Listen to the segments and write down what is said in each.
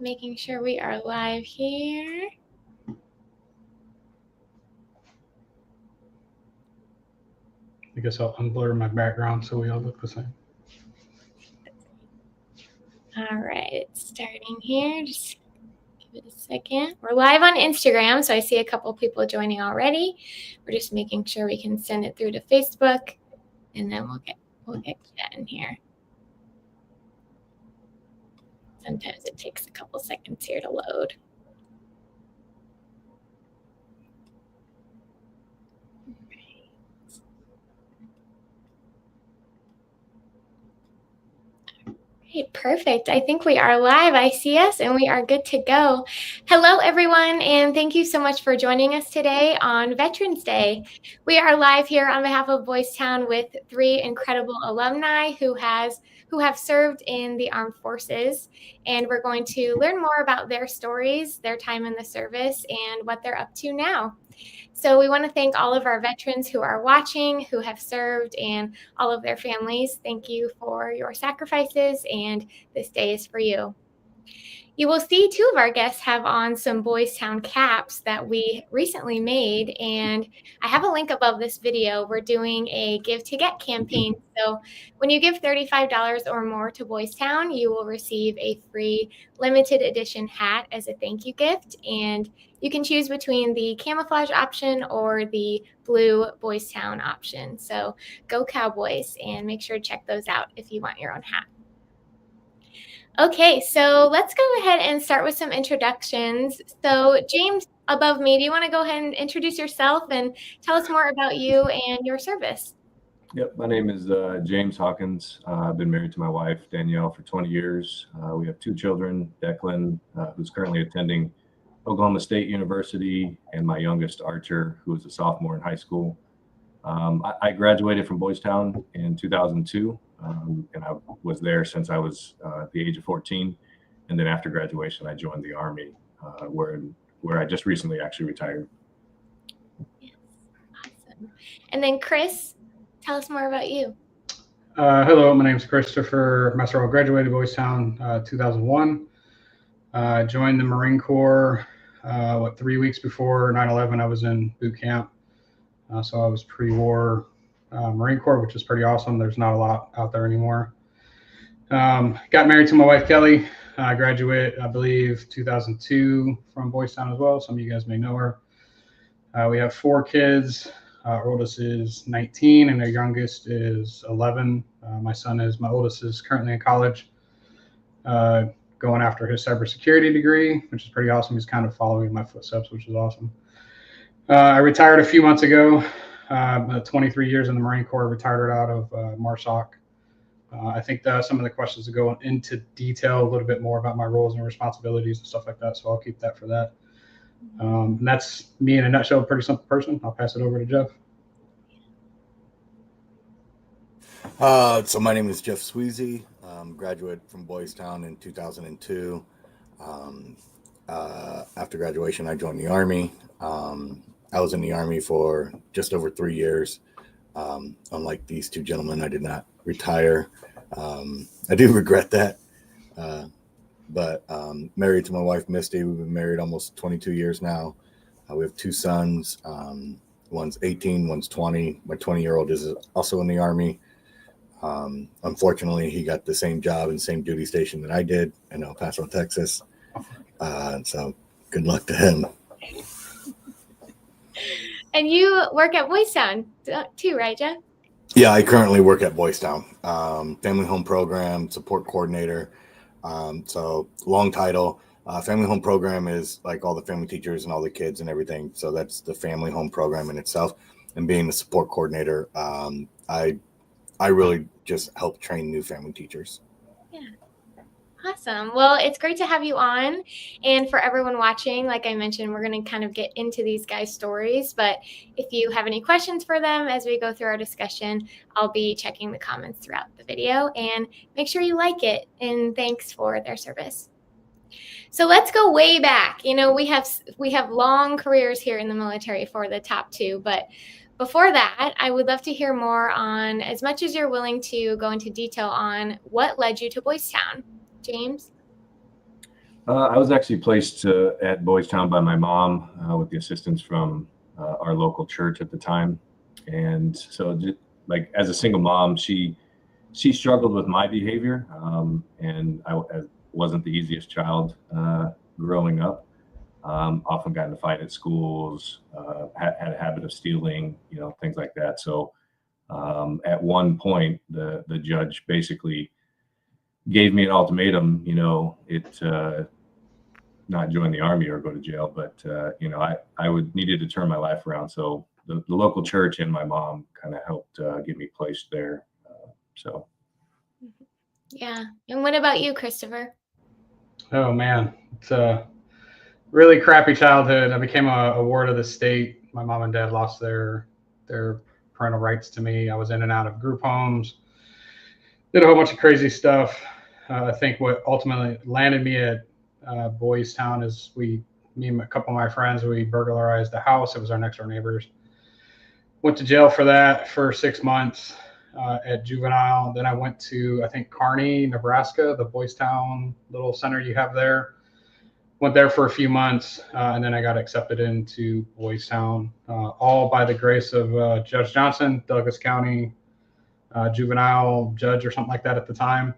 making sure we are live here. I guess I'll unblur my background so we all look the same. All right, it's starting here. Just give it a second. We're live on Instagram, so I see a couple people joining already. We're just making sure we can send it through to Facebook, and then we'll get that in here. Sometimes it takes a couple seconds here to load. Okay, perfect. I think we are live. I see us and we are good to go. Hello, everyone, and thank you so much for joining us today on Veterans Day. We are live here on behalf of Boys Town with 3 incredible alumni who have served in the armed forces, and we're going to learn more about their stories, their time in the service, and what they're up to now. So we want to thank all of our veterans who are watching, who have served, and all of their families. Thank you for your sacrifices, and this day is for you. You will see 2 of our guests have on some Boys Town caps that we recently made, and I have a link above this video. We're doing a Give to Get campaign. So when you give $35 or more to Boys Town, you will receive a free limited edition hat as a thank you gift, and you can choose between the camouflage option or the blue Boys Town option. So go Cowboys, and make sure to check those out if you want your own hat. Okay, so let's go ahead and start with some introductions. So James, above me, do you want to go ahead and introduce yourself and tell us more about you and your service? Yep, my name is James Hawkins. I've been married to my wife, Danielle, for 20 years. We have 2 children, Declan, who's currently attending Oklahoma State University, and my youngest, Archer, who is a sophomore in high school. I graduated from Boys Town in 2002. And I was there since I was the age of 14. And then after graduation, I joined the Army, where I just recently actually retired. Yes, awesome. And then Chris, tell us more about you. Hello, my name is Christopher Messerall. Graduated Boys Town 2001. Joined the Marine Corps 3 weeks before 9/11. I was in boot camp, so I was pre-war Marine Corps, which is pretty awesome. There's not a lot out there anymore. Got married to my wife, Kelly. I graduated, I believe, 2002 from Boys Town as well. Some of you guys may know her. We have 4 kids. Our oldest is 19 and our youngest is 11. My oldest is currently in college, going after his cybersecurity degree, which is pretty awesome. He's kind of following in my footsteps, which is awesome. I retired a few months ago. 23 years in the Marine Corps, retired out of MARSOC. I think some of the questions will go into detail a little bit more about my roles and responsibilities and stuff like that, so I'll keep that for that. And that's me in a nutshell, a pretty simple person. I'll pass it over to Jeff. So my name is Jeff Sweezy. Graduated from Boys Town in 2002. After graduation, I joined the Army. I was in the Army for just over 3 years. Unlike these 2 gentlemen, I did not retire. I do regret that. But married to my wife, Misty. We've been married almost 22 years now. We have 2 sons. One's 18, one's 20. My 20-year-old is also in the Army. Unfortunately, he got the same job and same duty station that I did in El Paso, Texas. So good luck to him. And you work at Boys Town too, right, Jeff? Yeah, I currently work at Boys Town, Family Home Program Support Coordinator. So long title. Family Home Program is like all the family teachers and all the kids and everything. So that's the Family Home Program in itself. And being the support coordinator, I really just help train new family teachers. Yeah. Awesome. Well, it's great to have you on. And for everyone watching, like I mentioned, we're going to kind of get into these guys' stories. But if you have any questions for them as we go through our discussion, I'll be checking the comments throughout the video. And make sure you like it. And thanks for their service. So let's go way back. You know, we have long careers here in the military for the top 2. But before that, I would love to hear more on, as much as you're willing to go into detail on, what led you to Boys Town. James? I was actually placed at Boys Town by my mom with the assistance from our local church at the time. And so, like as a single mom, she struggled with my behavior, and I wasn't the easiest child growing up. Often got in a fight at schools, had a habit of stealing, things like that. So at one point, the judge basically gave me an ultimatum, not join the army or go to jail, but I would needed to turn my life around. So the local church and my mom kind of helped get me placed there. So. Yeah. And what about you, Christopher? Oh man, it's a really crappy childhood. I became a ward of the state. My mom and dad lost their parental rights to me. I was in and out of group homes, did a whole bunch of crazy stuff. I think what ultimately landed me at Boys Town is me and a couple of my friends, we burglarized the house. It was our next door neighbors. Went to jail for that for 6 months at juvenile. Then I went to, I think, Kearney, Nebraska, the Boys Town little center you have there. Went there for a few months, and then I got accepted into Boys Town, all by the grace of Judge Johnson, Douglas County juvenile judge or something like that at the time.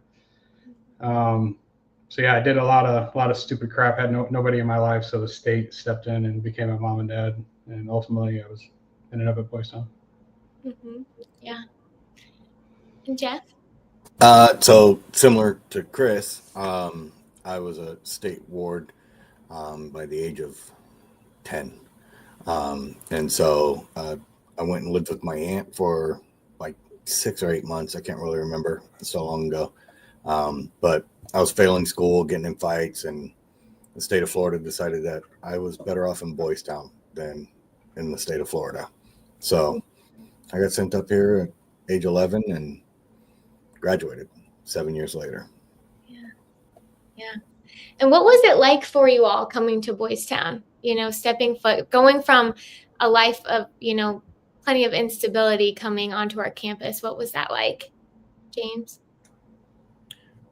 So yeah, I did a lot of stupid crap. Had nobody in my life, so the state stepped in and became a mom and dad, and ultimately I was ended up at Boys Town. Mm-hmm. Yeah. And Jeff? So similar to Chris, I was a state ward by the age of 10. And so I went and lived with my aunt for like 6 or 8 months. I can't really remember. It's so long ago. But I was failing school, getting in fights, and the state of Florida decided that I was better off in Boys Town than in the state of Florida. So I got sent up here at age 11 and graduated 7 years later. Yeah. And what was it like for you all coming to Boys Town? Stepping foot, going from a life of, plenty of instability coming onto our campus. What was that like, James?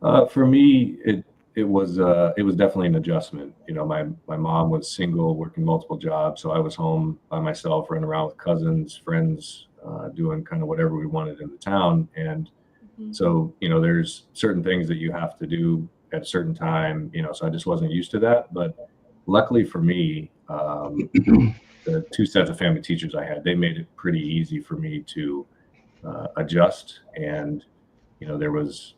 For me, it was definitely an adjustment. My mom was single, working multiple jobs, so I was home by myself, running around with cousins, friends, doing kind of whatever we wanted in the town. And so, there's certain things that you have to do at a certain time, so I just wasn't used to that. But luckily for me, the 2 sets of family teachers I had, they made it pretty easy for me to adjust. And, there was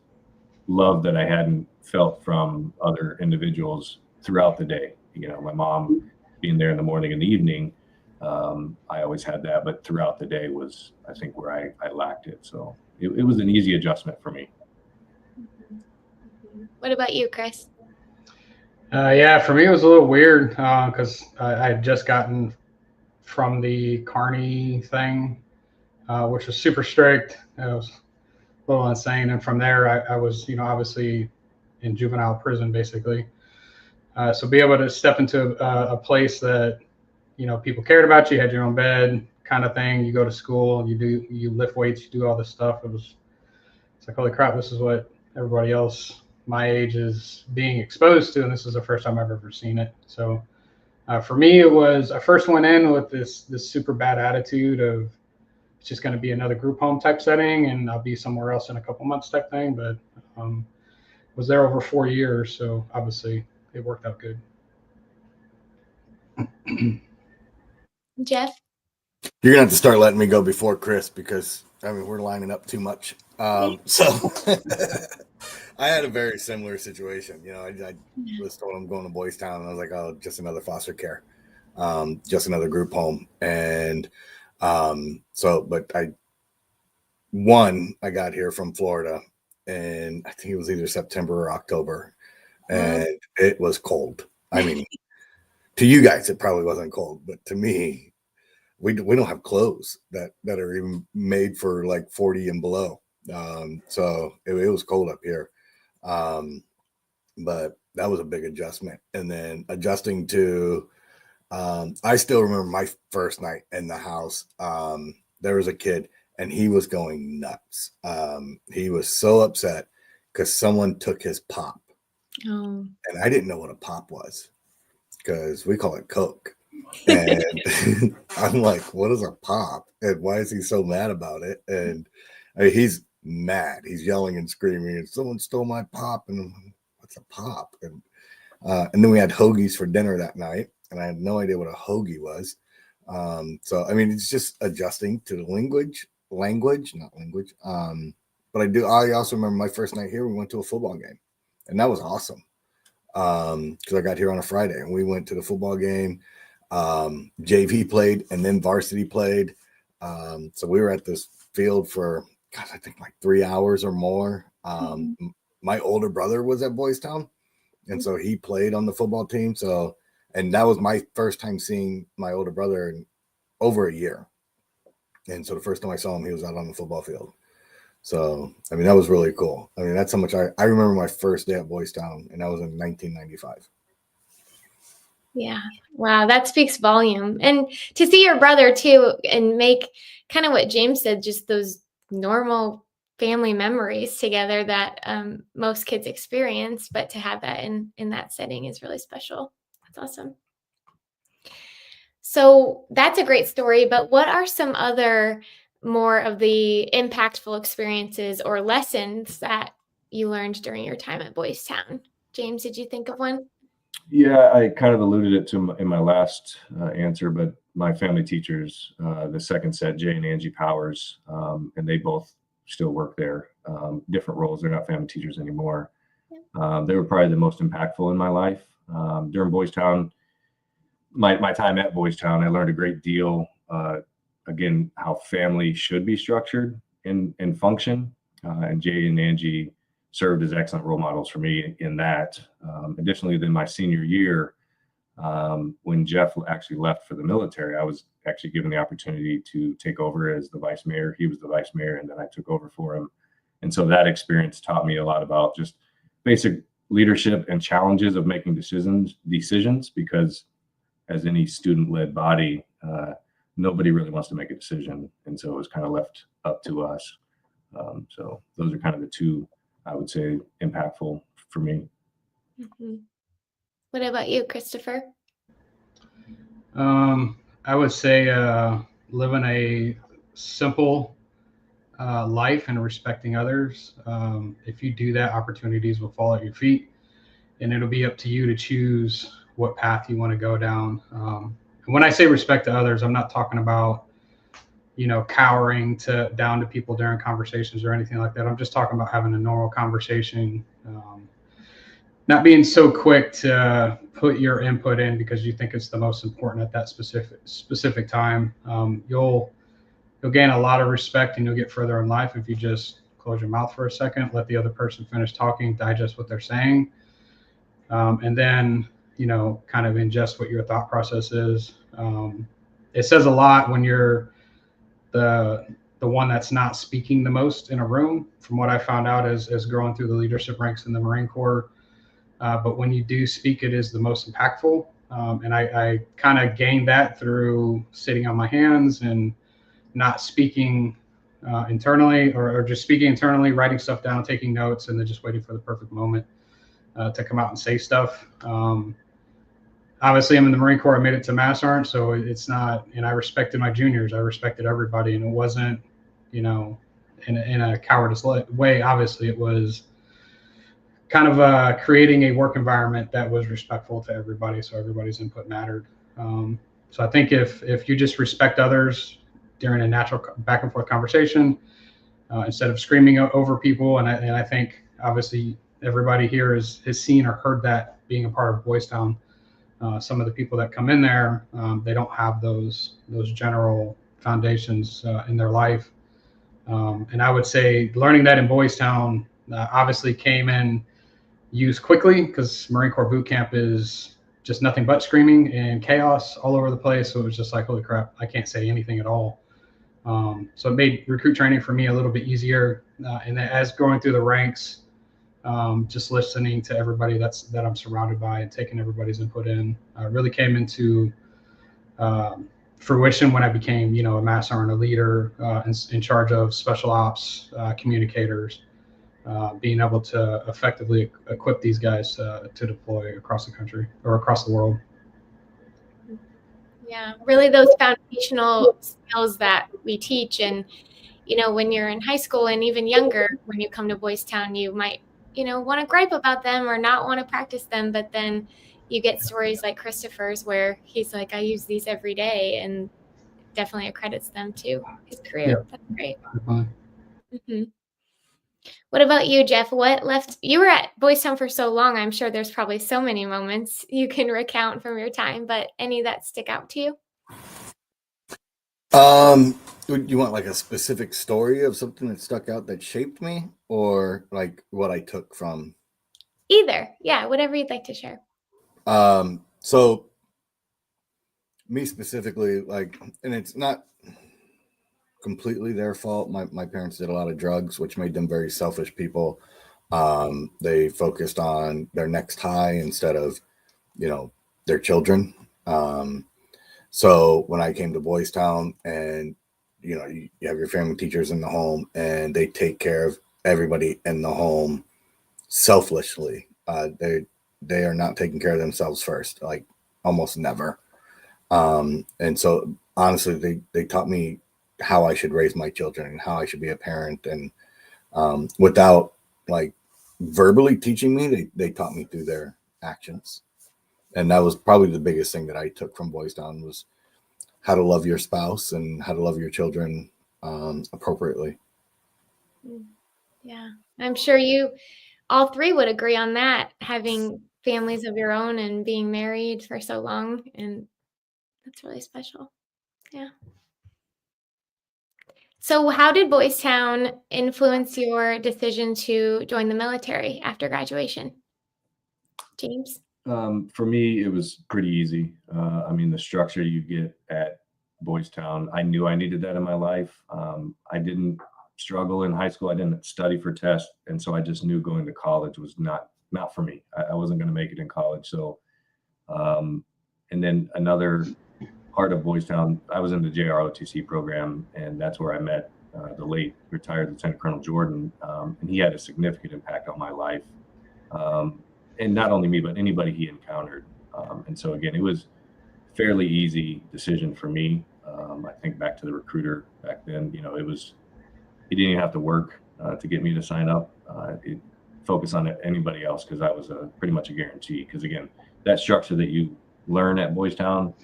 love that I hadn't felt from other individuals throughout the day. My mom being there in the morning and the evening, I always had that, but throughout the day was, I think, where I lacked it. So it was an easy adjustment for me. What about you, Chris? Yeah, for me it was a little weird because I had just gotten from the Kearney thing, which was super strict. It was a little insane. And from there, I was, obviously in juvenile prison, basically. So be able to step into a place that, people cared about you, had your own bed kind of thing. You go to school, you lift weights, you do all this stuff. It's like, holy crap, this is what everybody else my age is being exposed to. And this is the first time I've ever seen it. So for me, I first went in with this super bad attitude of, it's just going to be another group home type setting and I'll be somewhere else in a couple months type thing. But was there over 4 years. So obviously it worked out good. Jeff? You're going to have to start letting me go before Chris because, we're lining up too much. So I had a very similar situation. I was told I'm going to Boys Town and I was like, oh, just another foster care, just another group home. And but I got here from Florida and I think it was either September or October and it was cold. To you guys, it probably wasn't cold, but to me, we don't have clothes that are even made for like 40 and below. So it was cold up here. But that was a big adjustment. And then adjusting to, I still remember my first night in the house. There was a kid and he was going nuts. He was so upset because someone took his pop Oh. And I didn't know what a pop was because we call it Coke. And I'm like, what is a pop? And why is he so mad about it? And I mean, he's mad. He's yelling and screaming, and someone stole my pop. And I'm like, what's a pop? And then we had hoagies for dinner that night, and I had no idea what a hoagie was. So, I mean, it's just adjusting to the language, not language. But I also remember my first night here, we went to a football game, and that was awesome. Because I got here on a Friday, and we went to the football game. JV played, and then varsity played. So we were at this field for, gosh, I think like 3 hours or more. My older brother was at Boys Town, and so he played on the football team. So, and that was my first time seeing my older brother in over a year. And so the first time I saw him, he was out on the football field. So, I mean, that was really cool. I mean, that's how much I remember my first day at Boys Town, and that was in 1995. Yeah. Wow. That speaks volume. And to see your brother too, and make kind of what James said, just those normal family memories together that most kids experience, but to have that in that setting is really special. That's awesome. So that's a great story, but what are some other more of the impactful experiences or lessons that you learned during your time at Boys Town? James, did you think of one? Yeah, I kind of alluded it to in my last answer, but my family teachers, the second set, Jay and Angie Powers, and they both still work there. Different roles. They're not family teachers anymore. They were probably the most impactful in my life. During Boys Town, my time at Boys Town, I learned a great deal. Again, how family should be structured and function. And Jay and Angie served as excellent role models for me in that. Additionally, then my senior year, when Jeff actually left for the military, I was actually given the opportunity to take over as the vice mayor. He was the vice mayor, and then I took over for him. And so that experience taught me a lot about just basic leadership and challenges of making decisions, because as any student-led body, nobody really wants to make a decision. And so it was kind of left up to us. So those are kind of the two, I would say, impactful for me. Mm-hmm. What about you, Christopher? I would say living a simple life and respecting others. If you do that, opportunities will fall at your feet, and it'll be up to you to choose what path you want to go down. And when I say respect to others, I'm not talking about, cowering down to people during conversations or anything like that. I'm just talking about having a normal conversation, not being so quick to put your input in because you think it's the most important at that specific time. You'll gain a lot of respect, and you'll get further in life if you just close your mouth for a second, let the other person finish talking, digest what they're saying, and then kind of ingest what your thought process is. It says a lot when you're the one that's not speaking the most in a room, from what I found out as growing through the leadership ranks in the Marine Corps. But when you do speak, it is the most impactful. And I kind of gained that through sitting on my hands and not speaking internally, or just speaking internally, writing stuff down, taking notes, and then just waiting for the perfect moment to come out and say stuff. Obviously, I'm in the Marine Corps. I made it to Mass Sergeant, so it's not. And I respected my juniors. I respected everybody, and it wasn't, in a cowardice way. Obviously, it was kind of creating a work environment that was respectful to everybody, so everybody's input mattered. So I think if you just respect others during a natural back and forth conversation, instead of screaming over people, and I think obviously everybody here has seen or heard that being a part of Boys Town. Some of the people that come in there, they don't have those general foundations in their life. And I would say learning that in Boys Town obviously came in used quickly, because Marine Corps boot camp is just nothing but screaming and chaos all over the place. So it was just like, holy crap, I can't say anything at all. So it made recruit training for me a little bit easier. And as going through the ranks, just listening to everybody that I'm surrounded by and taking everybody's input in really came into fruition when I became, a mass sergeant, a leader in charge of special ops, communicators, being able to effectively equip these guys to deploy across the country or across the world. Yeah, really those foundational skills that we teach. And, when you're in high school and even younger, when you come to Boys Town, you might, want to gripe about them or not want to practice them. But then you get stories like Christopher's where he's like, I use these every day, and definitely accredits them to his career. Yeah. That's great. Mm-hmm. What about you, Jeff? You were at Boys Town for so long. I'm sure there's probably so many moments you can recount from your time, but any that stick out to you? You want like a specific story of something that stuck out that shaped me, or like what I took from? Either. Yeah, whatever you'd like to share. So me specifically, like, and it's not completely their fault. My parents did a lot of drugs, which made them very selfish people. They focused on their next high instead of, their children. So when I came to Boys Town, and you have your family teachers in the home, and they take care of everybody in the home selflessly. They are not taking care of themselves first, like almost never. And so honestly, they taught me how I should raise my children and how I should be a parent. And without like verbally teaching me, they taught me through their actions. And that was probably the biggest thing that I took from Boys Town, was how to love your spouse and how to love your children appropriately. Yeah, I'm sure you all three would agree on that, having families of your own and being married for so long. And that's really special. Yeah. So how did Boys Town influence your decision to join the military after graduation? James? For me, it was pretty easy. I mean, the structure you get at Boys Town, I knew I needed that in my life. I didn't struggle in high school. I didn't study for tests. And so I just knew going to college was not for me. I wasn't going to make it in college. So, and then another part of Boys Town, I was in the JROTC program, and that's where I met the late retired Lieutenant Colonel Jordan. And he had a significant impact on my life. And not only me, but anybody he encountered. And so again, it was a fairly easy decision for me. I think back to the recruiter back then, he didn't even have to work to get me to sign up. It focus on anybody else, because that was pretty much a guarantee. Because again, that structure that you learn at Boys Town,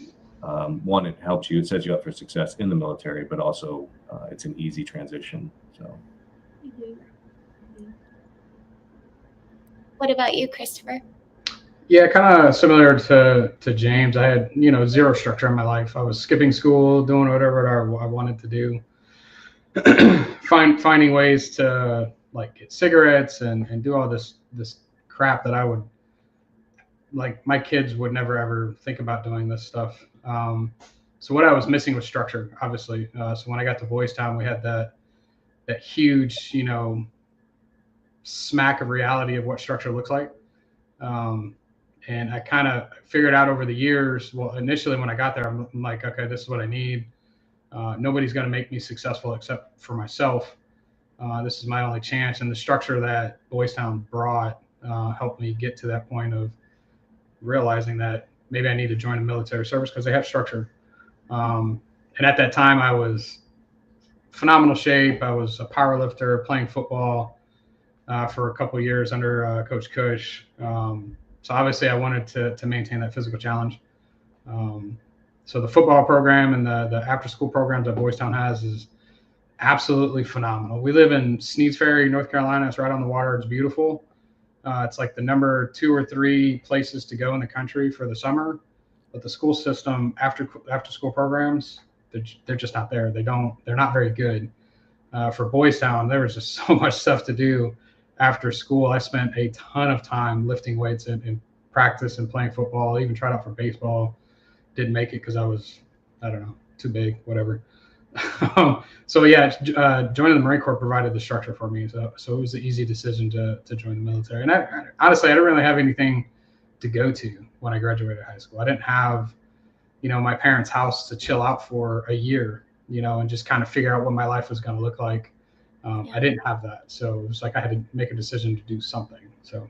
one, it helps you, it sets you up for success in the military, but also it's an easy transition. So. Mm-hmm. What about you, Christopher? Yeah, kind of similar to James. I had, zero structure in my life. I was skipping school, doing whatever I wanted to do. Finding ways to like get cigarettes and do all this crap that I would, like, my kids would never ever think about doing this stuff. So what I was missing was structure, obviously. So when I got to Boys Town, we had that huge, smack of reality of what structure looks like. And I kind of figured out over the years, well, initially when I got there, I'm like, okay, this is what I need. Nobody's going to make me successful except for myself. This is my only chance. And the structure that Boys Town brought helped me get to that point of realizing that maybe I need to join the military service because they have structure. And at that time, I was phenomenal shape. I was a power lifter, playing football for a couple of years under Coach Cush. So obviously I wanted to maintain that physical challenge. So the football program and the after school programs that Boys Town has is absolutely phenomenal. We live in Sneads Ferry, North Carolina. It's right on the water. It's beautiful. It's like the number 2 or 3 places to go in the country for the summer. But the school system after school programs, they're just not there. They're not very good. For Boys Town, there was just so much stuff to do after school. I spent a ton of time lifting weights in practice and playing football. Even tried out for baseball. Didn't make it because I was, I don't know, too big, whatever. So yeah, joining the Marine Corps provided the structure for me. So it was an easy decision to join the military. And honestly, I didn't really have anything to go to when I graduated high school. I didn't have, my parents' house to chill out for a year, and just kind of figure out what my life was going to look like. I didn't have that. So it was like I had to make a decision to do something. So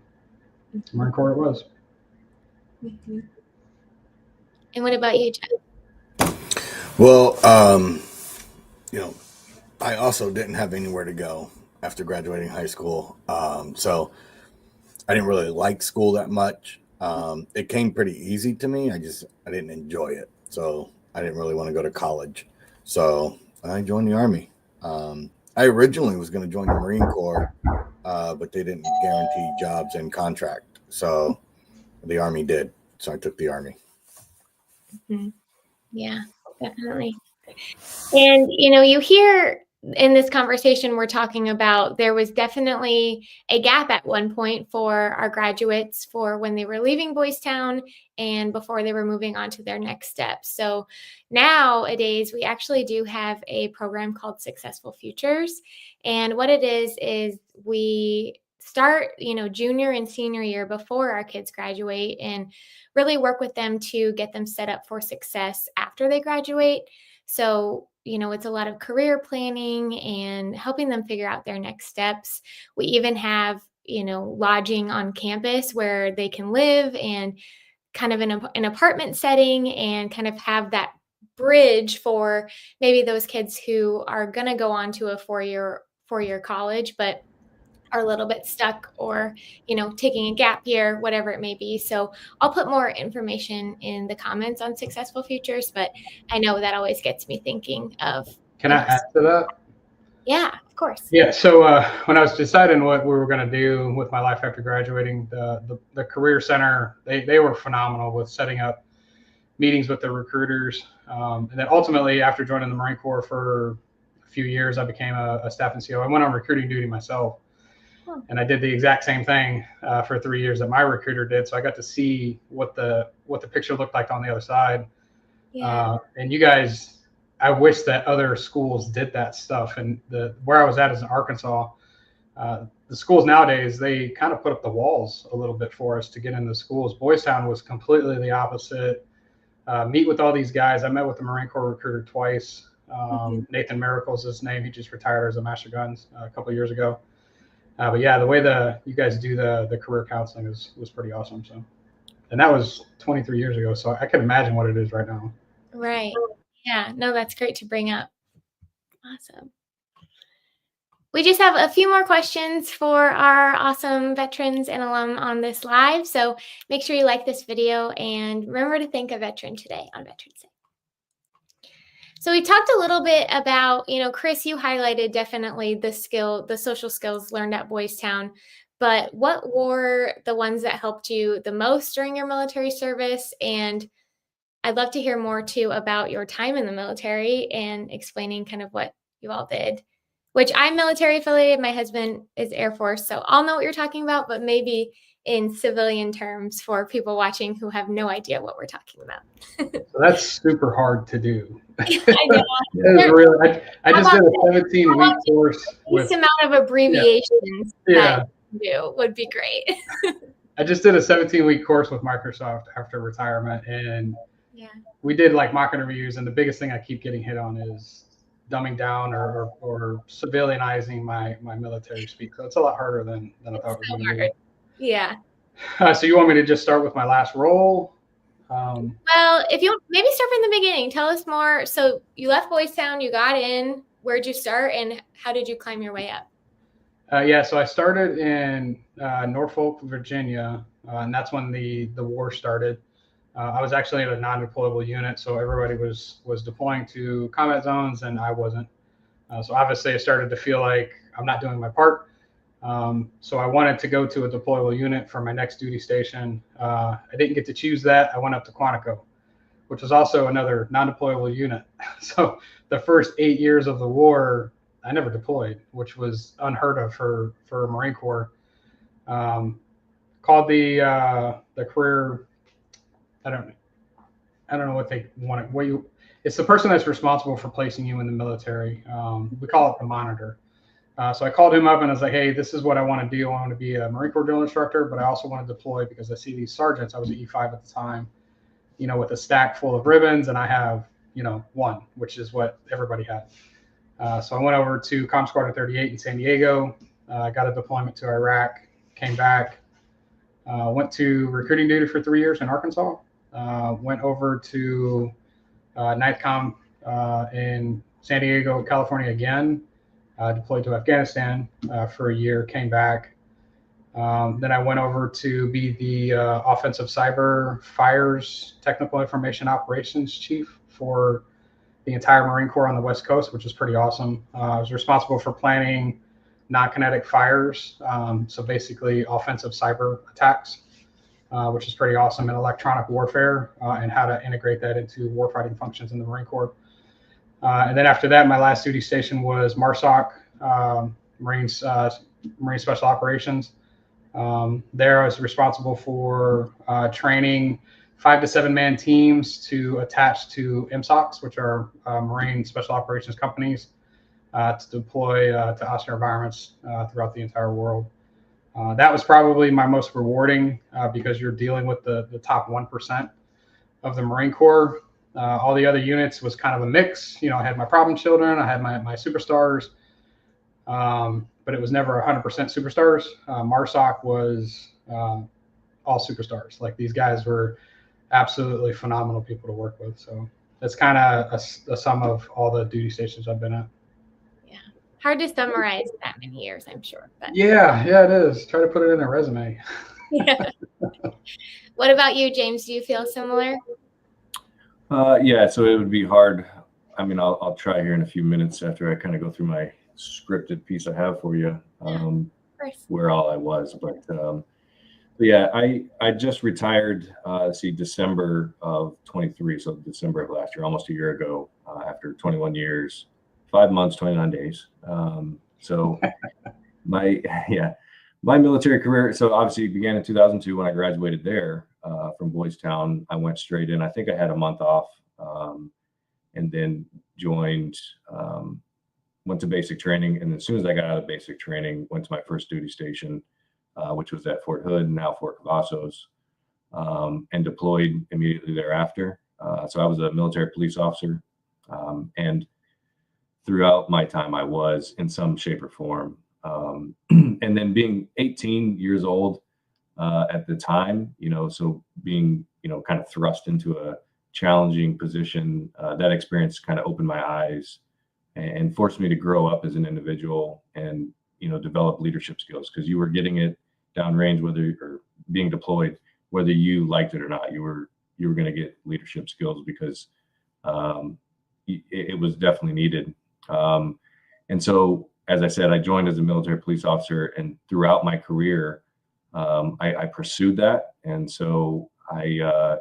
Marine Corps it was. Mm-hmm. And what about you, Jeff? Well, I also didn't have anywhere to go after graduating high school. So I didn't really like school that much. It came pretty easy to me. I didn't enjoy it. So I didn't really want to go to college. So I joined the Army. I originally was going to join the Marine Corps, but they didn't guarantee jobs and contract. So the Army did. So I took the Army. Mm-hmm. Yeah, definitely. And, you hear in this conversation we're talking about, there was definitely a gap at one point for our graduates for when they were leaving Boys Town and before they were moving on to their next steps. So nowadays, we actually do have a program called Successful Futures. And what it is we start, junior and senior year before our kids graduate and really work with them to get them set up for success after they graduate. So, it's a lot of career planning and helping them figure out their next steps. We even have, lodging on campus where they can live and kind of in an apartment setting and kind of have that bridge for maybe those kids who are going to go on to a four-year college, but are a little bit stuck or, taking a gap year, whatever it may be. So I'll put more information in the comments on Successful Futures, but I know that always gets me thinking of. Can I add to that? Yeah, of course. Yeah. So when I was deciding what we were going to do with my life after graduating, the Career Center, they were phenomenal with setting up meetings with the recruiters. And then ultimately, after joining the Marine Corps for a few years, I became a staff NCO. I went on recruiting duty myself. And I did the exact same thing for 3 years that my recruiter did. So I got to see what the picture looked like on the other side. Yeah. And you guys, I wish that other schools did that stuff. And where I was at is in Arkansas. The schools nowadays, they kind of put up the walls a little bit for us to get into schools. Boys Town was completely the opposite. Meet with all these guys. I met with the Marine Corps recruiter twice. Nathan Miracle's his name. He just retired as a Master Guns a couple of years ago. But yeah, the way you guys do the career counseling was pretty awesome. So, and that was 23 years ago. So I can imagine what it is right now. Right. Yeah. No, that's great to bring up. Awesome. We just have a few more questions for our awesome veterans and alum on this live. So make sure you like this video and remember to thank a veteran today on Veterans Day. So we talked a little bit about, Chris, you highlighted definitely the social skills learned at Boys Town, but what were the ones that helped you the most during your military service? And I'd love to hear more too about your time in the military and explaining kind of what you all did, which I'm military affiliated. My husband is Air Force, so I'll know what you're talking about, but maybe in civilian terms for people watching who have no idea what we're talking about. So that's super hard to do. I know. I just did a 17-week course with amount of abbreviations that you do would be great. I just did a 17-week course with Microsoft after retirement, and we did like mock interviews, and the biggest thing I keep getting hit on is dumbing down or civilianizing my military speak. So it's a lot harder than I thought it was going to be. Yeah. So you want me to just start with my last role? Well, if you maybe start from the beginning, tell us more. So you left Boys Town, you got in. Where'd you start, and how did you climb your way up? So I started in Norfolk, Virginia, and that's when the war started. I was actually in a non-deployable unit, so everybody was deploying to combat zones, and I wasn't. So obviously, I started to feel like I'm not doing my part. So I wanted to go to a deployable unit for my next duty station. I didn't get to choose that. I went up to Quantico, which was also another non-deployable unit. So the first 8 years of the war, I never deployed, which was unheard of for Marine Corps. Called the career. I don't know what they want. It's the person that's responsible for placing you in the military. We call it the monitor. So I called him up and I was like, hey, this is what I want to do. I want to be a Marine Corps drill instructor, but I also want to deploy because I see these sergeants. I was at E5 at the time, with a stack full of ribbons, and I have, one, which is what everybody had. So I went over to Com Squadron 38 in San Diego, got a deployment to Iraq, came back, went to recruiting duty for 3 years in Arkansas, went over to NITHCOM in San Diego, California again, deployed to Afghanistan for a year, came back. Then I went over to be the offensive cyber fires technical information operations chief for the entire Marine Corps on the West Coast, which is pretty awesome. I was responsible for planning non-kinetic fires, so basically offensive cyber attacks, which is pretty awesome in electronic warfare, and how to integrate that into warfighting functions in the Marine Corps. And then after that, my last duty station was MARSOC, Marine Special Operations. There I was responsible for training 5 to 7 man teams to attach to MSOCs, which are Marine Special Operations companies, to deploy to hostile environments throughout the entire world. That was probably my most rewarding because you're dealing with the top 1% of the Marine Corps. All the other units was kind of a mix. I had my problem children, I had my superstars, but it was never 100% superstars. MARSOC was all superstars. Like, these guys were absolutely phenomenal people to work with. So that's kind of a sum of all the duty stations I've been at. Yeah. Hard to summarize that many years, I'm sure. But Yeah, it is. Try to put it in a resume. yeah. What about you, James? Do you feel similar? Yeah, so it would be hard. I mean, I'll try here in a few minutes after I kind of go through my scripted piece I have for you, where all I was. But yeah, I just retired, December of 23, so December of last year, almost a year ago, after 21 years, 5 months, 29 days. So my military career, so obviously began in 2002 when I graduated there from Boys Town. I went straight in. I think I had a month off, and then joined, went to basic training. And as soon as I got out of basic training, went to my first duty station, which was at Fort Hood, now Fort Cavazos, and deployed immediately thereafter. So I was a military police officer, and throughout my time, I was in some shape or form. And then being 18 years old at the time, so being, kind of thrust into a challenging position, that experience kind of opened my eyes and forced me to grow up as an individual and, develop leadership skills, because you were getting it downrange, whether you're being deployed, whether you liked it or not, you were going to get leadership skills because it was definitely needed. And so, as I said, I joined as a military police officer, and throughout my career, I pursued that. And so I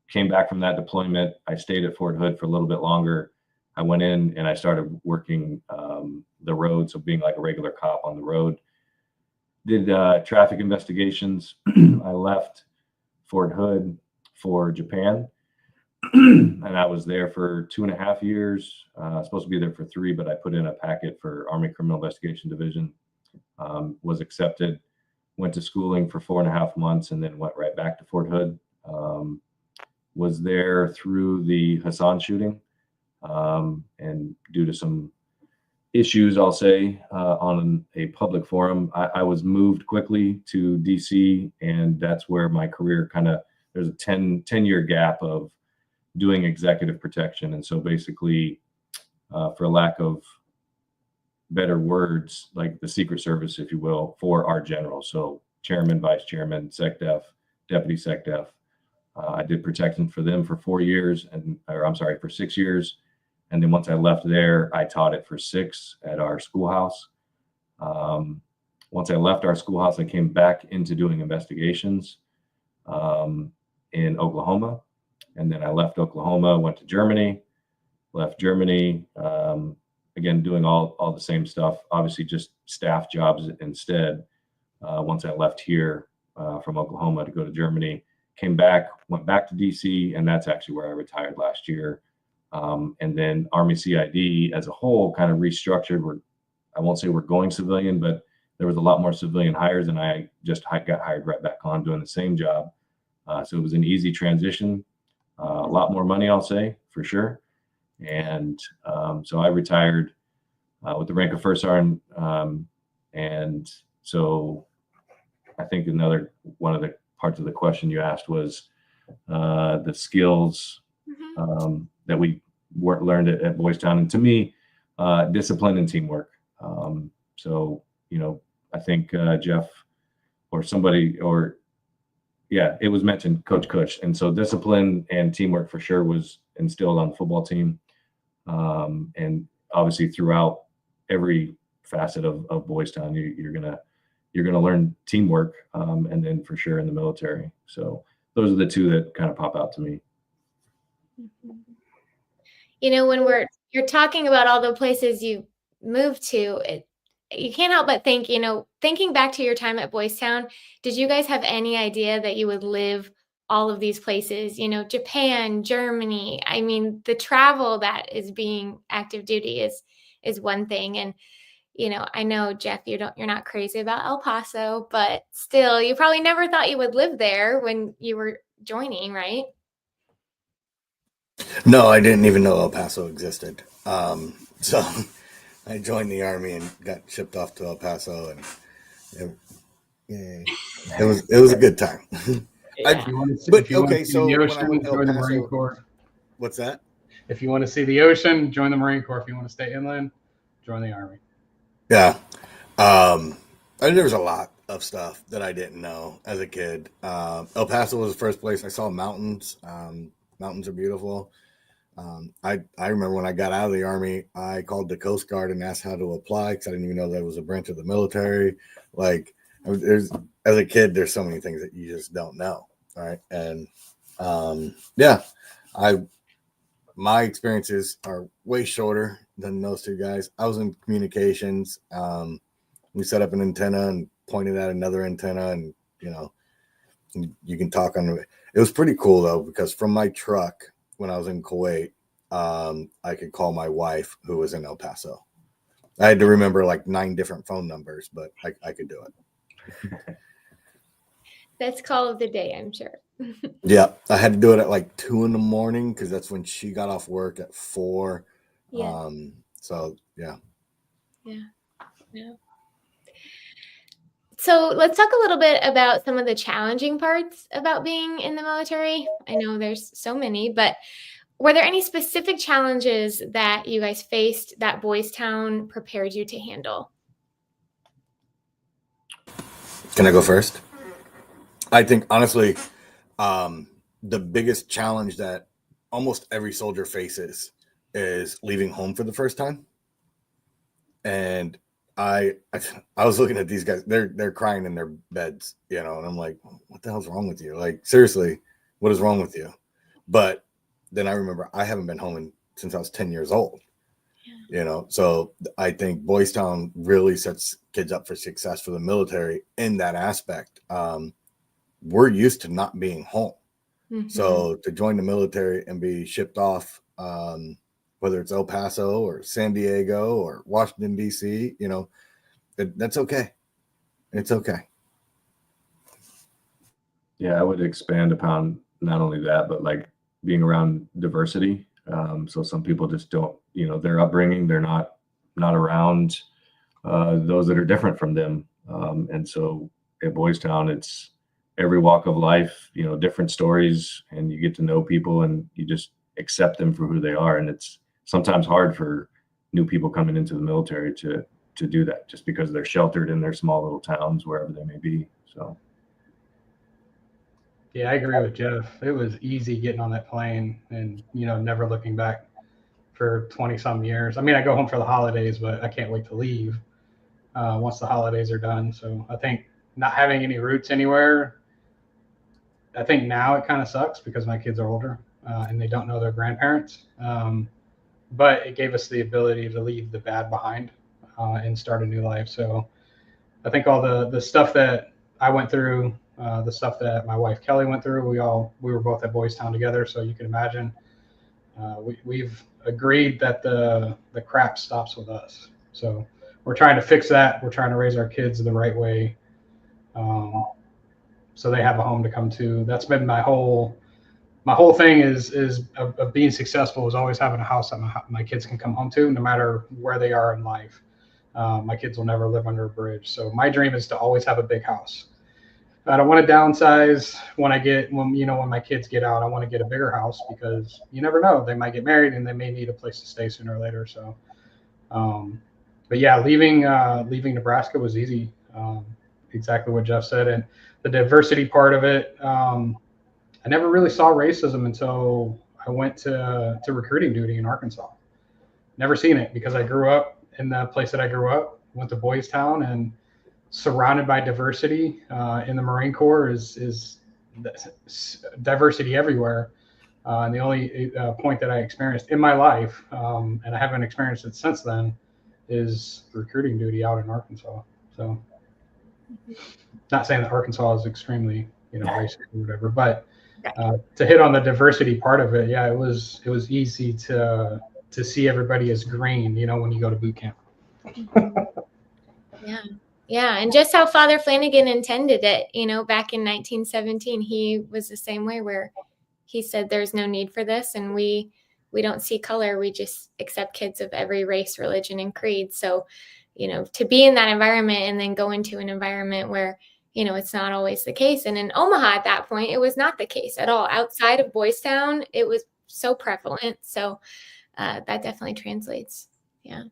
came back from that deployment. I stayed at Fort Hood for a little bit longer. I went in and I started working the road, so being like a regular cop on the road. Did traffic investigations. I left Fort Hood for Japan. And I was there for 2.5 years. Supposed to be there for 3, but I put in a packet for Army Criminal Investigation Division. Was accepted. Went to schooling for 4.5 months, and then went right back to Fort Hood. Was there through the Hassan shooting, and due to some issues, I'll say, on a public forum, I was moved quickly to DC, and that's where my career there's a 10-year gap of doing executive protection. And so basically, for lack of better words, like the Secret Service, if you will, for our generals. So chairman, vice chairman, SecDef, deputy SecDef. I did protection for them for 4 years, for 6 years. And then once I left there, I taught it for 6 at our schoolhouse. Once I left our schoolhouse, I came back into doing investigations in Oklahoma. And then I left Oklahoma, went to Germany, left Germany, again, doing all the same stuff, obviously just staff jobs instead. Once I left here from Oklahoma to go to Germany, came back, went back to DC, and that's actually where I retired last year. And then Army CID as a whole kind of restructured. I won't say we're going civilian, but there was a lot more civilian hires, and I just got hired right back on doing the same job. So it was an easy transition. A lot more money, I'll say, for sure. And so I retired with the rank of first sergeant. And so I think one of the parts of the question you asked was the skills that we learned at Boys Town. And to me, discipline and teamwork. So, I think Jeff or somebody, it was mentioned, Coach Cush. And so discipline and teamwork for sure was instilled on the football team. And obviously throughout every facet of Boys Town, you're gonna learn teamwork, and then for sure in the military. So those are the two that kind of pop out to me. When you're talking about all the places you moved to, you can't help but think, thinking back to your time at Boys Town, did you guys have any idea that you would live all of these places? Japan, Germany. I mean, the travel that is being active duty is one thing. And I know, Jeff, you're not crazy about El Paso, but still, you probably never thought you would live there when you were joining, right? No, I didn't even know El Paso existed. So I joined the Army and got shipped off to El Paso, and it was a good time. Yeah. So when I went to El Paso, Marine Corps. What's that? If you want to see the ocean, join the Marine Corps. If you want to stay inland, join the Army. Yeah. There was a lot of stuff that I didn't know as a kid. El Paso was the first place I saw mountains. Mountains are beautiful. I remember when I got out of the Army, I called the Coast Guard and asked how to apply because I didn't even know that was a branch of the military. Like, as a kid, there's so many things that you just don't know, right? And my experiences are way shorter than those two guys. I was in communications. We set up an antenna and pointed at another antenna, and you can talk on it. It was pretty cool though, because from my truck when I was in Kuwait, I could call my wife who was in El Paso. I had to remember like 9 different phone numbers, but I could do it. That's call of the day, I'm sure. Yeah, I had to do it at like 2 a.m. because that's when she got off work at 4. Yeah. So yeah. So let's talk a little bit about some of the challenging parts about being in the military. I know there's so many, but were there any specific challenges that you guys faced that Boys Town prepared you to handle? Can I go first? I think honestly, the biggest challenge that almost every soldier faces is leaving home for the first time. And I was looking at these guys, they're crying in their beds, and I'm like, what the hell's wrong with you? Like, seriously, what is wrong with you? But then I remember I haven't been home since I was 10 years old. So I think Boys Town really sets kids up for success for the military in that aspect. We're used to not being home. Mm-hmm. So to join the military and be shipped off, whether it's El Paso or San Diego or Washington, D.C., that's okay. It's okay. Yeah, I would expand upon not only that, but like being around diversity. So some people just don't, their upbringing, they're not around those that are different from them. And so at Boys Town, it's every walk of life, different stories, and you get to know people and you just accept them for who they are. And it's sometimes hard for new people coming into the military to do that just because they're sheltered in their small little towns, wherever they may be. So. Yeah, I agree with Jeff. It was easy getting on that plane and, never looking back for 20 some years. I mean, I go home for the holidays, but I can't wait to leave once the holidays are done. So I think not having any roots anywhere, I think now it kind of sucks because my kids are older and they don't know their grandparents. But it gave us the ability to leave the bad behind and start a new life. So I think all the stuff that I went through, the stuff that my wife Kelly went through, we were both at Boys Town together. So you can imagine we've agreed that the crap stops with us. So we're trying to fix that. We're trying to raise our kids the right way. So they have a home to come to. That's been my whole my whole thing of being successful is always having a house that my kids can come home to, no matter where they are in life. My kids will never live under a bridge. So my dream is to always have a big house. I don't want to downsize when my kids get out. I want to get a bigger house because you never know. They might get married and they may need a place to stay sooner or later. So, but yeah, leaving Nebraska was easy. Exactly what Jeff said. And the diversity part of it, I never really saw racism until I went to recruiting duty in Arkansas. Never seen it because I grew up in the place that I grew up, went to Boys Town, and surrounded by diversity in the Marine Corps is diversity everywhere. And the only point that I experienced in my life, and I haven't experienced it since then, is recruiting duty out in Arkansas. So, not saying that Arkansas is extremely, racist or whatever, but to hit on the diversity part of it, yeah, it was easy to see everybody as green, when you go to boot camp. Yeah, and just how Father Flanagan intended it, back in 1917, he was the same way, where he said there's no need for this, and we don't see color, we just accept kids of every race, religion, and creed. So, to be in that environment and then go into an environment where, it's not always the case. And in Omaha at that point, it was not the case at all. Outside of Boys Town, it was so prevalent. So that definitely translates. Yeah.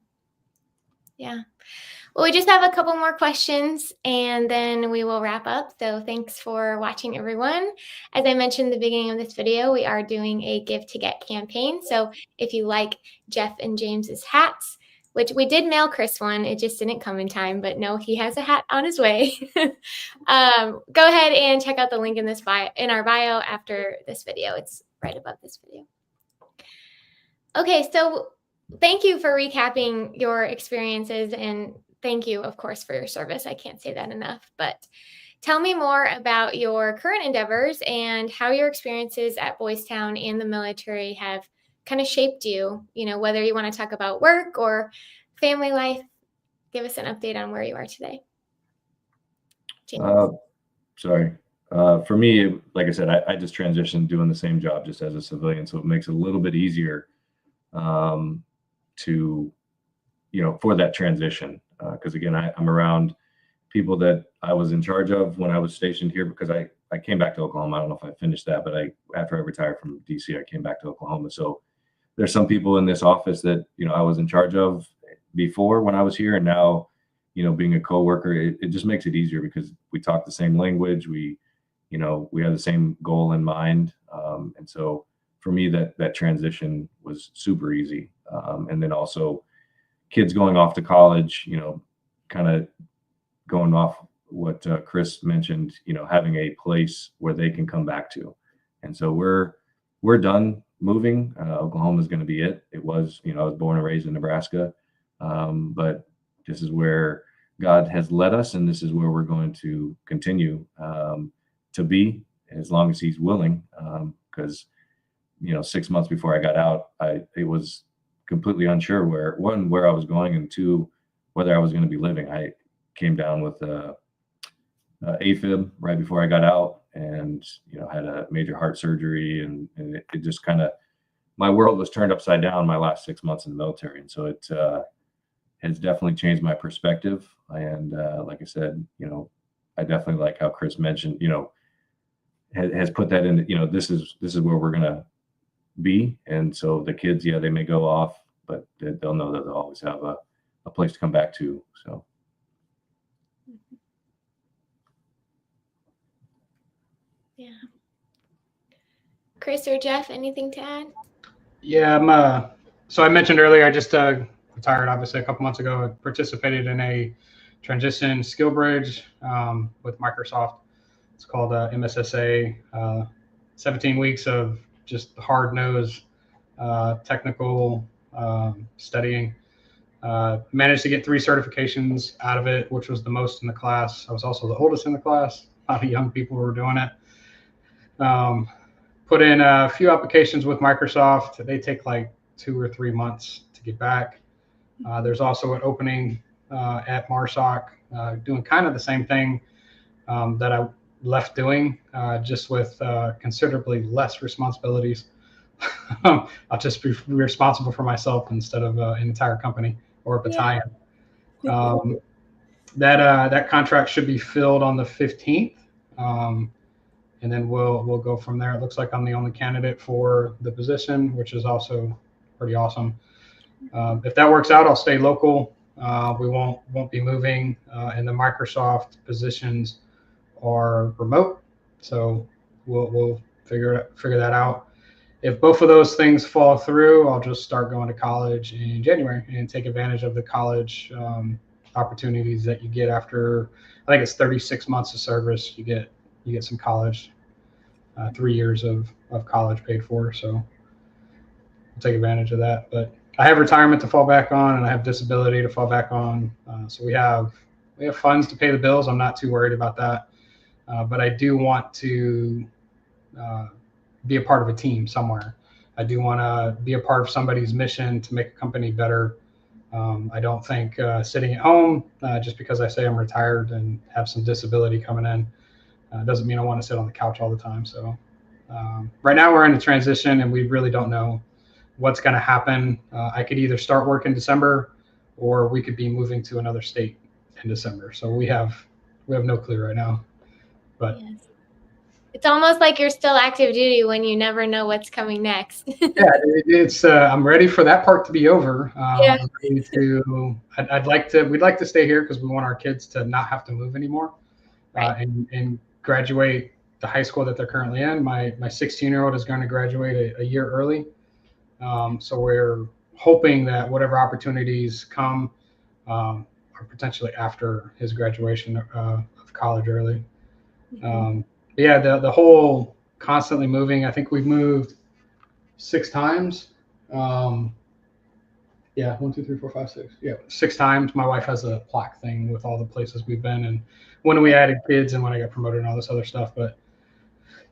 Well, we just have a couple more questions and then we will wrap up. So thanks for watching, everyone. As I mentioned at the beginning of this video, we are doing a Give to Get campaign. So if you like Jeff and James's hats, which we did mail Chris one, it just didn't come in time, but no, he has a hat on his way. Go ahead and check out the link in our bio after this video. It's right above this video. Okay, so thank you for recapping your experiences, and thank you, of course, for your service. I can't say that enough, but tell me more about your current endeavors and how your experiences at Boys Town and the military have kind of shaped you, whether you want to talk about work or family life. Give us an update on where you are today. For me, like I said, I just transitioned doing the same job just as a civilian. So it makes it a little bit easier to, for that transition. Because again, I'm around people that I was in charge of when I was stationed here, because I came back to Oklahoma. I don't know if I finished that, but after I retired from DC, I came back to Oklahoma. So there's some people in this office that, I was in charge of before when I was here, and now, being a coworker, it just makes it easier because we talk the same language. We have the same goal in mind. And so for me, that transition was super easy. And then also kids going off to college, kind of going off what Chris mentioned, having a place where they can come back to. And so we're done moving. Oklahoma is going to be it. It was, I was born and raised in Nebraska, but this is where God has led us, and this is where we're going to continue to be as long as He's willing. Because 6 months before I got out, it was completely unsure where I was going, and two, whether I was going to be living. I came down with AFib right before I got out, and had a major heart surgery, and it just kind of, my world was turned upside down my last 6 months in the military. And so it has definitely changed my perspective. And like I said, I definitely like how Chris mentioned, has put that in, this is where we're going to be. And so the kids, they may go off, but they'll know that they'll always have a place to come back to. So. Yeah. Chris or Jeff, anything to add? Yeah, so I mentioned earlier, I just retired obviously a couple months ago. I participated in a transition skill bridge with Microsoft. It's called MSSA. 17 weeks of just hard-nosed technical studying. Managed to get 3 certifications out of it, which was the most in the class. I was also the oldest in the class. A lot of young people were doing it. Put in a few applications with Microsoft. They take like 2 or 3 months to get back. There's also an opening at MARSOC doing kind of the same thing that I left doing, just with considerably less responsibilities. I'll just be responsible for myself instead of an entire company or a battalion. That contract should be filled on the 15th, and then we'll go from there. It looks like I'm the only candidate for the position, which is also pretty awesome. If that works out, I'll stay local. We won't be moving, and the Microsoft positions are remote, so we'll figure that out. If both of those things fall through, I'll just start going to college in January and take advantage of the college opportunities that you get after, I think it's 36 months of service. You get some college, 3 years of college paid for. So I'll take advantage of that. But I have retirement to fall back on, and I have disability to fall back on. So we have funds to pay the bills. I'm not too worried about that. But I do want to be a part of a team somewhere. I do want to be a part of somebody's mission to make a company better. I don't think sitting at home just because I say I'm retired and have some disability coming in doesn't mean I want to sit on the couch all the time. So right now we're in a transition, and we really don't know what's going to happen. I could either start work in December, or we could be moving to another state in December. So we have no clue right now. But yes. It's almost like you're still active duty when you never know what's coming next. Yeah, it's. I'm ready for that part to be over. Yeah. I'd like to. We'd like to stay here because we want our kids to not have to move anymore, Right. and graduate the high school that they're currently in. My 16-year-old is going to graduate a year early, so we're hoping that whatever opportunities come are potentially after his graduation of college early. Yeah, the whole constantly moving. I think we've moved 6 times. Yeah, 1, 2, 3, 4, 5, 6. Yeah, 6 times. My wife has a plaque thing with all the places we've been, and when we added kids and when I got promoted and all this other stuff. But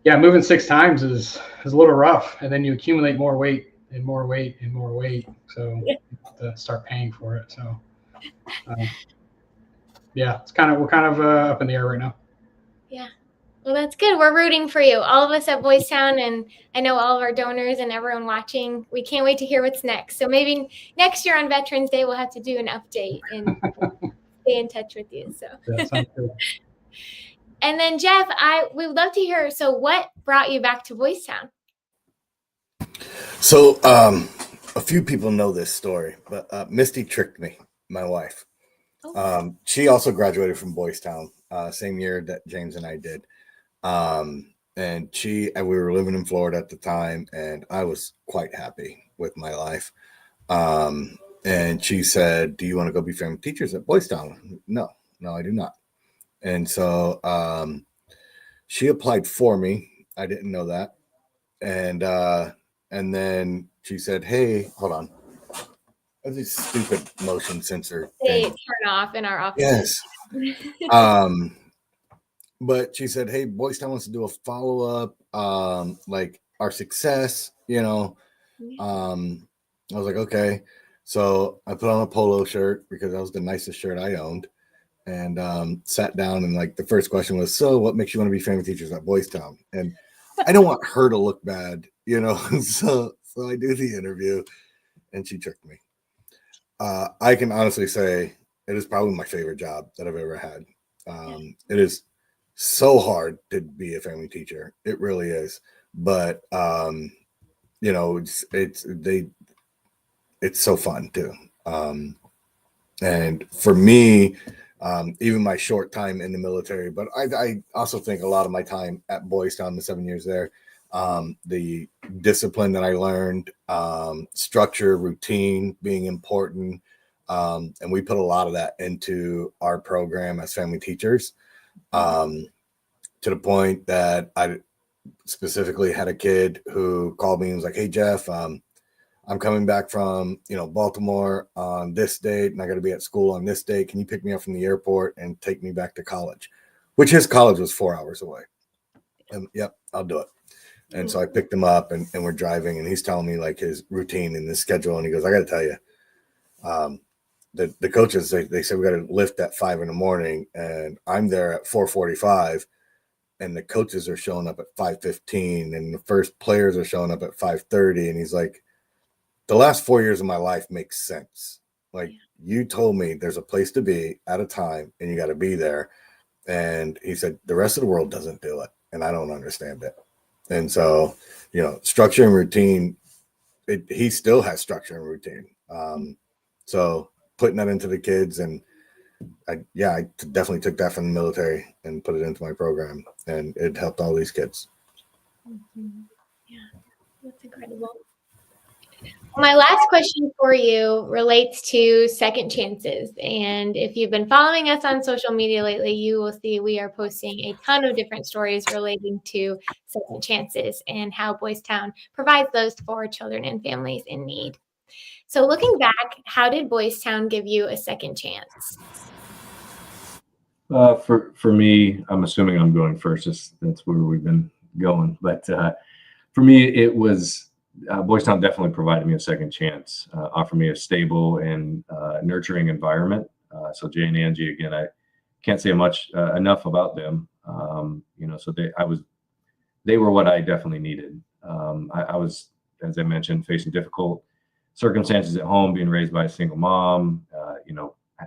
yeah, moving 6 times is a little rough, and then you accumulate more weight and more weight and more weight, so you have to start paying for it. So yeah, we're kind of up in the air right now. Yeah. Well, that's good. We're rooting for you, all of us at Boys Town, and I know all of our donors and everyone watching. We can't wait to hear what's next. So maybe next year on Veterans Day, we'll have to do an update and stay in touch with you. So. Yeah, sounds good. And then Jeff, we would love to hear. So, what brought you back to Boys Town? So, a few people know this story, but Misty tricked me, my wife. Oh. She also graduated from Boys Town, same year that James and I did. And we were living in Florida at the time, and I was quite happy with my life. And she said, "Do you want to go be family teachers at Boys Town?" No, I do not. And so she applied for me. I didn't know that. And then she said, "Hey, hold on. That's a stupid motion sensor They thing. turn off in our office. Yes." But she said, "Hey, Boys Town wants to do a follow-up, like our success, you know." I was like, okay. So I put on a polo shirt because that was the nicest shirt I owned, and sat down, and like the first question was, "So what makes you want to be family teachers at Boys Town?" And I don't want her to look bad, you know. so I do the interview, and she tricked me. I can honestly say it is probably my favorite job that I've ever had. It is so hard to be a family teacher. It really is. But you know, it's so fun too. And for me, even my short time in the military, but I also think a lot of my time at Boys Town, the 7 years there, the discipline that I learned, structure, routine being important. And we put a lot of that into our program as family teachers, to the point that I specifically had a kid who called me and was like, "Hey, Jeff, I'm coming back from, Baltimore on this date, and I got to be at school on this date. Can you pick me up from the airport and take me back to college?" Which his college was 4 hours away. And yep, I'll do it. And so I picked him up, and we're driving, and he's telling me like his routine and his schedule. And he goes, "I got to tell you, the coaches, they said we got to lift at 5 a.m, and I'm there at 4:45, and the coaches are showing up at 5:15 and the first players are showing up at 5:30. And he's like, the last 4 years of my life makes sense. Like, you told me there's a place to be at a time and you got to be there. And he said, the rest of the world doesn't do it. And I don't understand it. And so, structure and routine, he still has structure and routine. So putting that into the kids, and I definitely took that from the military and put it into my program, and it helped all these kids. Yeah, that's incredible. My last question for you relates to second chances. And if you've been following us on social media lately, you will see we are posting a ton of different stories relating to second chances and how Boys Town provides those for children and families in need. So looking back, how did Boys Town give you a second chance? For me, I'm assuming I'm going first. That's where we've been going. But for me, it was Boys Town definitely provided me a second chance, offered me a stable and nurturing environment. So Jay and Angie, again, I can't say much enough about them. So they were what I definitely needed. I was, as I mentioned, facing difficult circumstances at home, being raised by a single mom,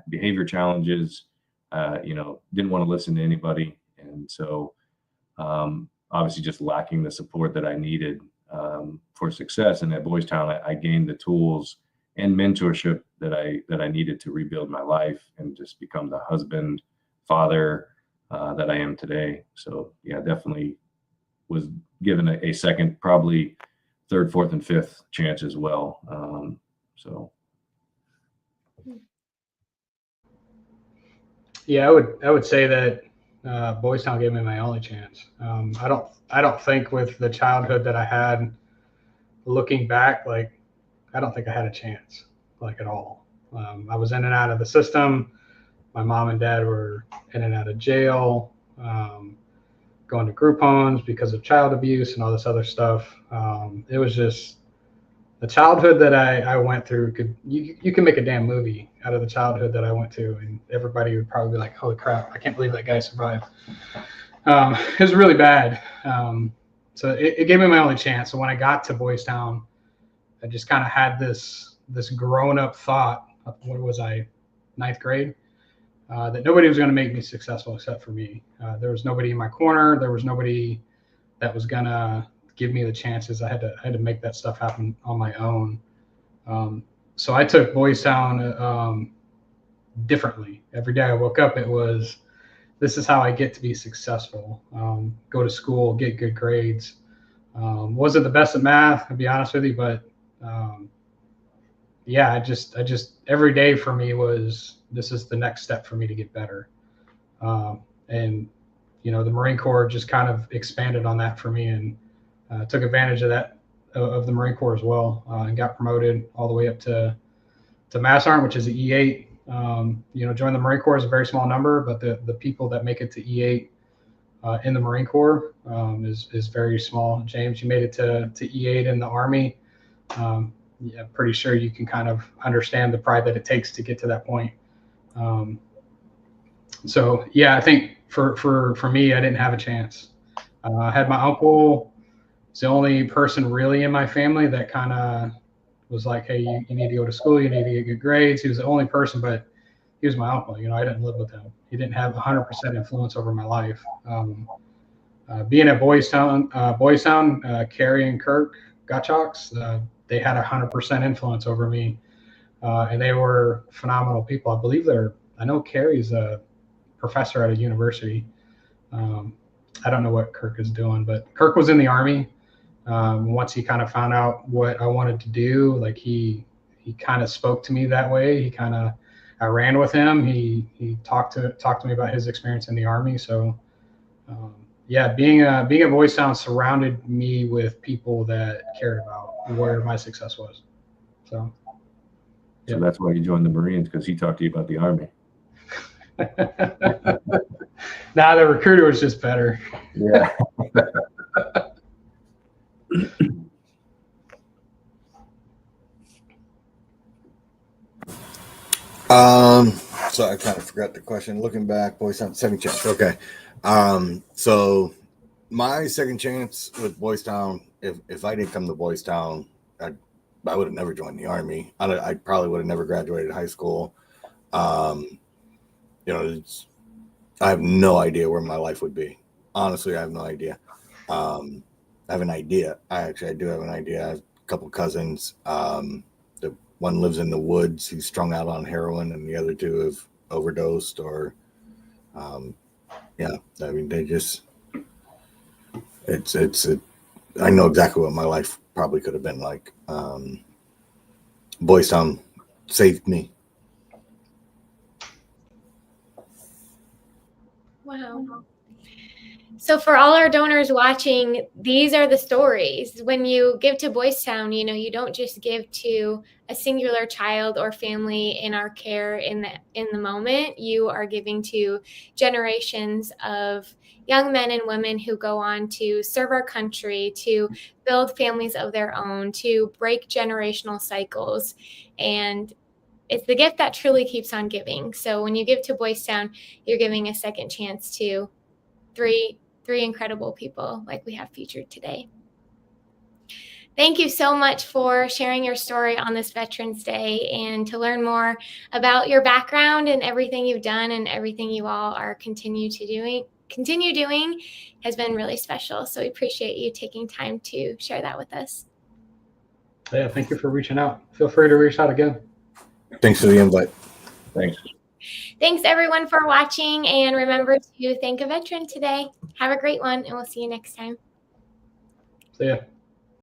behavior challenges, didn't want to listen to anybody. And so obviously just lacking the support that I needed for success. And at Boys Town, I gained the tools and mentorship that I needed to rebuild my life and just become the husband, father that I am today. So yeah, definitely was given a second, probably third, fourth, and fifth chance as well. Yeah, I would say that Boys Town gave me my only chance. I don't think with the childhood that I had, looking back, like, I don't think I had a chance, like, at all. I was in and out of the system. My mom and dad were in and out of jail, going to group homes because of child abuse and all this other stuff. It was just the childhood that I went through. You can make a damn movie out of the childhood that I went to, and everybody would probably be like, holy crap, I can't believe that guy survived. It was really bad. So it gave me my only chance. So when I got to Boys Town, I just kind of had this grown up thought. What was I, ninth grade? That nobody was going to make me successful except for me. There was nobody in my corner. There was nobody that was going to give me the chances. I had to make that stuff happen on my own. So I took Boys Town differently. Every day I woke up, it was, this is how I get to be successful. Go to school, get good grades. Wasn't the best at math, I'll be honest with you, but yeah, I just every day for me was, this is the next step for me to get better. And the Marine Corps just kind of expanded on that for me, and took advantage of that, of the Marine Corps as well, and got promoted all the way up to Mass Sergeant, which is the E8. Join the Marine Corps is a very small number, but the people that make it to E8 in the Marine Corps is very small. James, you made it to E8 in the Army. Yeah, pretty sure you can kind of understand the pride that it takes to get to that point. So yeah, I think for me, I didn't have a chance. I had my uncle. He's the only person really in my family that kind of was like, hey, you need to go to school, you need to get good grades. He was the only person, but he was my uncle. I didn't live with him. He didn't have 100% influence over my life. Being at Boys Town, Carrie and Kirk Gottschalks, they had 100% influence over me, and they were phenomenal people. I know Carrie's a professor at a university. I don't know what Kirk is doing, but Kirk was in the Army. Once he kind of found out what I wanted to do, like he kind of spoke to me that way. I ran with him. He talked to me about his experience in the Army. So yeah, being at Boys Town surrounded me with people that cared about where my success was. So that's why you joined the Marines, because he talked to you about the Army. Nah, the recruiter was just better. Yeah. So I kind of forgot the question. Looking back, Boys Town, second chance. Okay. So My second chance with Boys Town, if I didn't come to Boys Town, I would have never joined the Army. I probably would have never graduated high school. You know, I have no idea where my life would be. Honestly, I have no idea. I have an idea. I do have an idea. I have a couple cousins. The one lives in the woods. He's strung out on heroin, and the other two have overdosed or, yeah, I mean, they just, I know exactly what my life probably could have been like. Boys Town saved me. Wow. So for all our donors watching, these are the stories. When you give to Boys Town, you don't just give to a singular child or family in our care in the moment. You are giving to generations of young men and women who go on to serve our country, to build families of their own, to break generational cycles. And it's the gift that truly keeps on giving. So when you give to Boys Town, you're giving a second chance to three incredible people like we have featured today. Thank you so much for sharing your story on this Veterans Day, and to learn more about your background and everything you've done and everything you all are continue doing has been really special. So we appreciate you taking time to share that with us. Yeah, thank you for reaching out. Feel free to reach out again. Thanks for the invite. Thanks. Thanks everyone for watching, and remember to thank a veteran today. Have a great one, and we'll see you next time. See ya.